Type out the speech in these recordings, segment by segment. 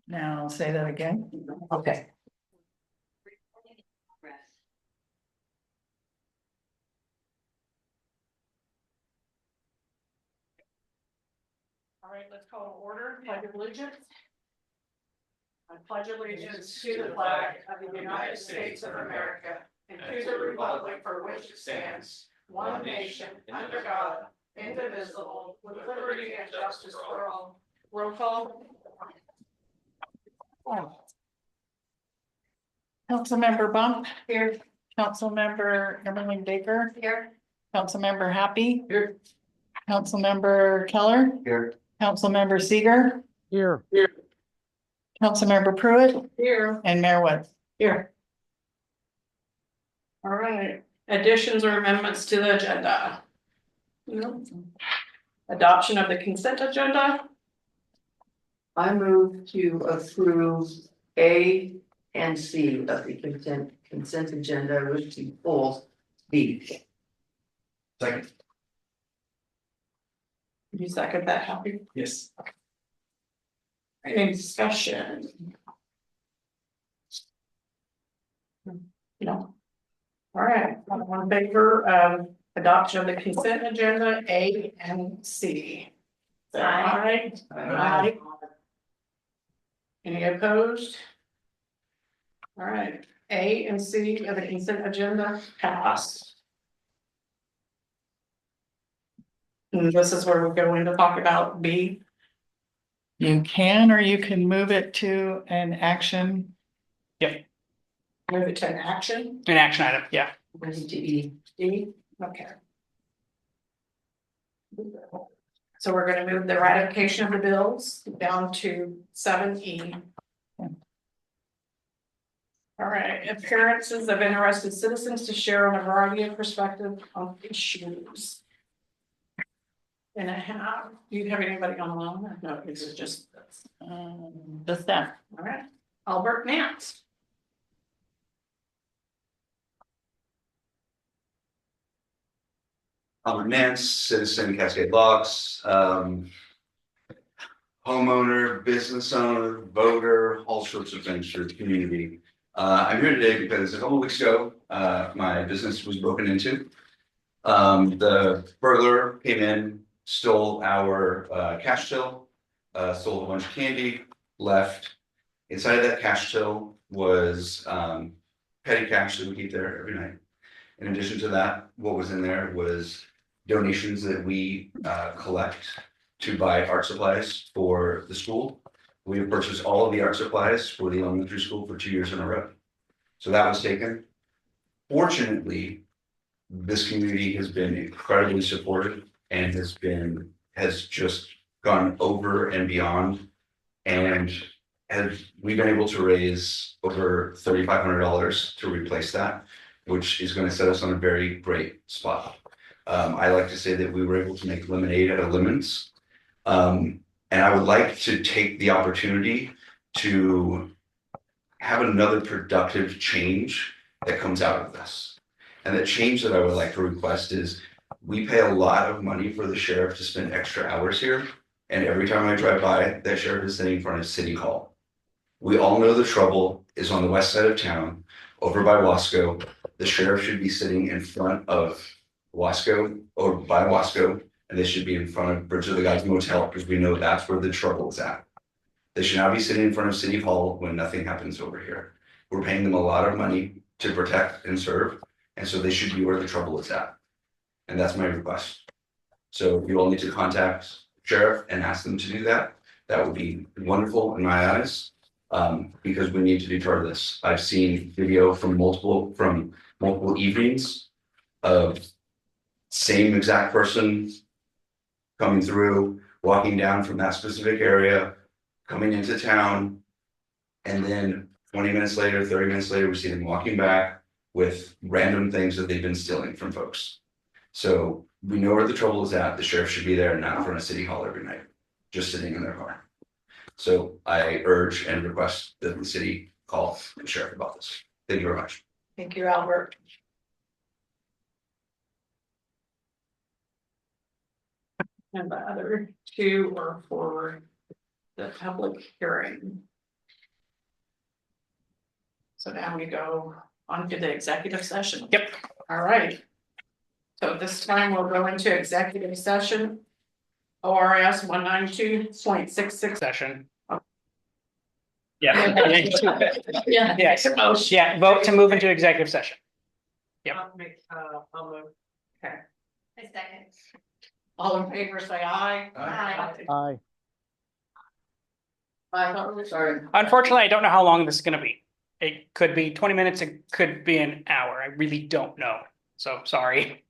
Now say that again. Okay. All right, let's call to order. Pledge of allegiance. I pledge allegiance to the flag of the United States of America and to the republic for which it stands, one nation, under God, indivisible, with liberty and justice for all. Roll call. Councilmember Bump. Here. Councilmember Emily Baker. Here. Councilmember Happy. Here. Councilmember Keller. Here. Councilmember Seeger. Here. Councilmember Pruitt. Here. And Mayor Woods. Here. All right, additions or amendments to the agenda? No. Adoption of the consent agenda? I move to approve A and C of the consent agenda, which to pull B. Second. You second that, Happy? Yes. Any discussion? No. All right, all in favor of adoption of the consent agenda, A and C? Say aye. Aye. Any opposed? All right, A and C of the consent agenda passed. And this is where we go in to talk about B. You can, or you can move it to an action. Move it to an action. An action item, yeah. Ready to E. D, okay. So we're gonna move the ratification of the bills down to 7E. All right, appearances of interested citizens to share on a variety of perspectives on issues. And I have, do you have anybody online? No, this is just this. The staff. All right, Albert Nance. Albert Nance, citizen, Cascade Locks, homeowner, business owner, voter, all sorts of things for the community. I'm here today because a couple of weeks ago, my business was broken into. The burglar came in, stole our cash till, stole a bunch of candy, left. Inside of that cash till was petty cash that we keep there every night. In addition to that, what was in there was donations that we collect to buy art supplies for the school. We have purchased all of the art supplies for the elementary school for 2 years in a row. So that was taken. Fortunately, this community has been incredibly supportive and has just gone over and beyond. And we've been able to raise over $3,500 to replace that, which is going to set us on a very great spot. I like to say that we were able to make lemonade out of lemons. And I would like to take the opportunity to have another productive change that comes out of this. And the change that I would like to request is we pay a lot of money for the sheriff to spend extra hours here. And every time I drive by, that sheriff is sitting in front of City Hall. We all know the trouble is on the west side of town, over by Wasco. The sheriff should be sitting in front of Wasco or by Wasco, and they should be in front of Bridge of the Gods Motel because we know that's where the trouble is at. They should not be sitting in front of City Hall when nothing happens over here. We're paying them a lot of money to protect and serve, and so they should be where the trouble is at. And that's my request. So you all need to contact sheriff and ask them to do that. That would be wonderful in my eyes, because we need to deter this. I've seen video from multiple evenings of same exact person coming through, walking down from that specific area, coming into town, and then 20 minutes later, 30 minutes later, we see them walking back with random things that they've been stealing from folks. So we know where the trouble is at. The sheriff should be there, not in front of City Hall every night, just sitting in their car. So I urge and request that the city call the sheriff about this. Thank you very much. Thank you, Albert. And the other two are for the public hearing. So now we go on to the executive session. Yep. All right. So this time we'll go into executive session. ORS 192.66. Session. Yeah. Yeah. Yes. Motion. Yeah, vote to move into executive session. Yep. I'll move. Okay. A second. All in favor, say aye. Aye. Aye. Sorry. Unfortunately, I don't know how long this is gonna be. It could be 20 minutes, it could be an hour. I really don't know. So sorry.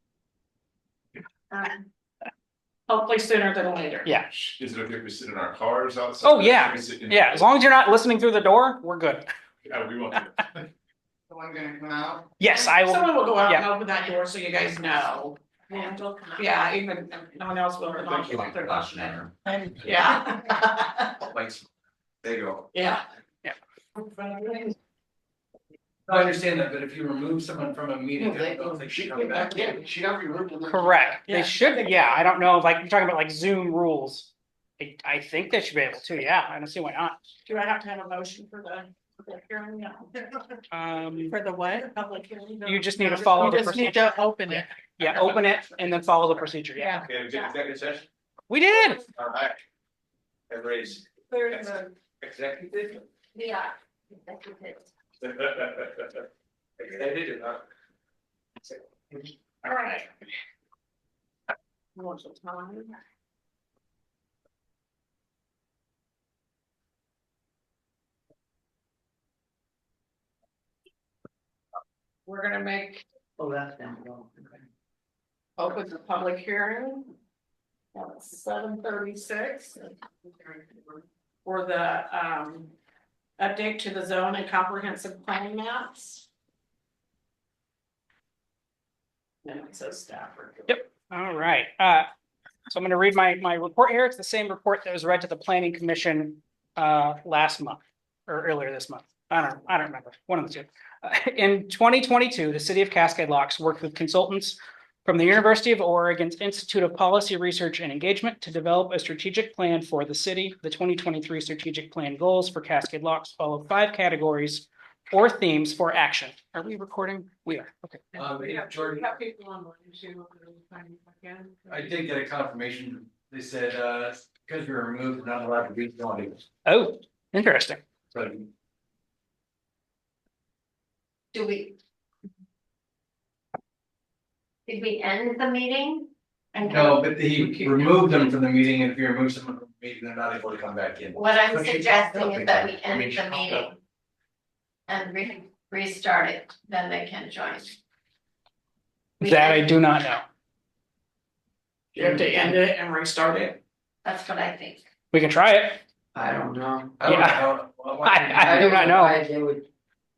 Hopefully sooner than later. Yeah. Is it okay if we sit in our cars outside? Oh, yeah. Should we sit in- Yeah, as long as you're not listening through the door, we're good. Yeah, we won't. do that. Someone gonna come out? Yes, I will. Someone will go out and Yeah. open that door so you guys know. Yeah, even if no one else will. As long as you want their motion in. Yeah. Like, there you go. Yeah. I understand that, but if you remove someone from a meeting, Yeah, I don't think she comes back in. She got removed. Correct. Yeah. They should, yeah, I don't know, like, you're talking about like Zoom rules. I think they should be able to, yeah, I don't see why not. Do I have to have a motion for the public hearing? No. For the what? Public hearing. You just need to follow You the just need procedure. to open it. Yeah, open it and then follow the procedure, yeah. Okay, we did executive session? We did. All right. Everybody's There's the- executive. Yeah. Excited or not? All right. What's the time? We're gonna make, Oh, that's down. Oh, okay. open the public hearing. At 7:36. For the, update to the zone and comprehensive planning maps. Then it says staff review. Yep. All right, so I'm gonna read my report here. It's the same report that was read to the planning commission last month or earlier this month. I don't remember, one of the two. In 2022, the city of Cascade Locks worked with consultants from the University of Oregon's Institute of Policy Research and Engagement to develop a strategic plan for the city. The 2023 strategic plan goals for Cascade Locks follow 5 categories or themes for action. Are we recording? We are, okay. Jordan, We have people online too. I did get a confirmation. They said, because we were removed, we're not allowed to be joining. Oh, interesting. So Do we? Did we end the meeting? And no, but he removed them from the meeting, and if you remove someone from the meeting, they're not able to come back in. what I'm But she- suggesting is that we I mean, end she the popped meeting. up. And restart it, then they can join. We That I end- do not know. You have to end it and restart it. That's what I think. We can try it. I don't know. I don't Yeah. know. Well, I do not know. Why they would be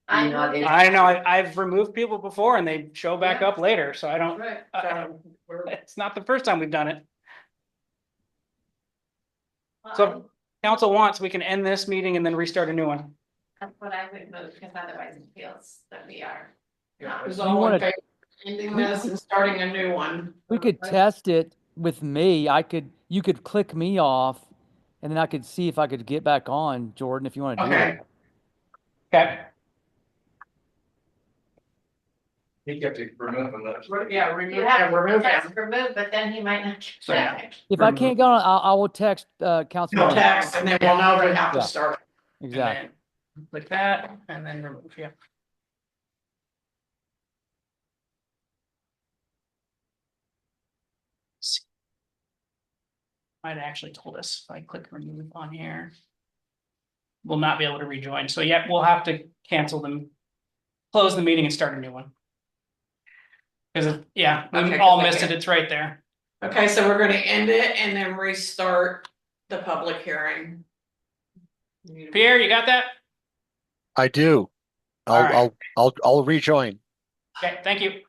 I not able- I know, I've removed people before and they show back up later, so I don't, Right. uh, So we're, it's not the first time we've done it. So- Council wants, we can end this meeting and then restart a new one. That's what I would move, because otherwise it feels that we are not. is all in favor of ending this and starting a new one. We could test it with me. You could click me off and then I could see if I could get back on, Jordan, if you want to do Okay. it. Okay, He kept it removed from the. Yeah, remove, You have remove to him. test remove, but then he might not. So, yeah. If I can't go on, I will text, Councilman. No text, and then we'll know we have to Yeah. start. Exactly. and then click that and then remove, yeah. Might have actually told us if I click remove on here. We'll not be able to rejoin, so yeah, we'll have to cancel them. Close the meeting and start a new one. Cause yeah, we Okay, all 'cause I missed it, can't- it's right there. Okay, so we're gonna end it and then restart the public hearing. Pierre, you got that? I do. All right. I'll rejoin. Okay, thank you.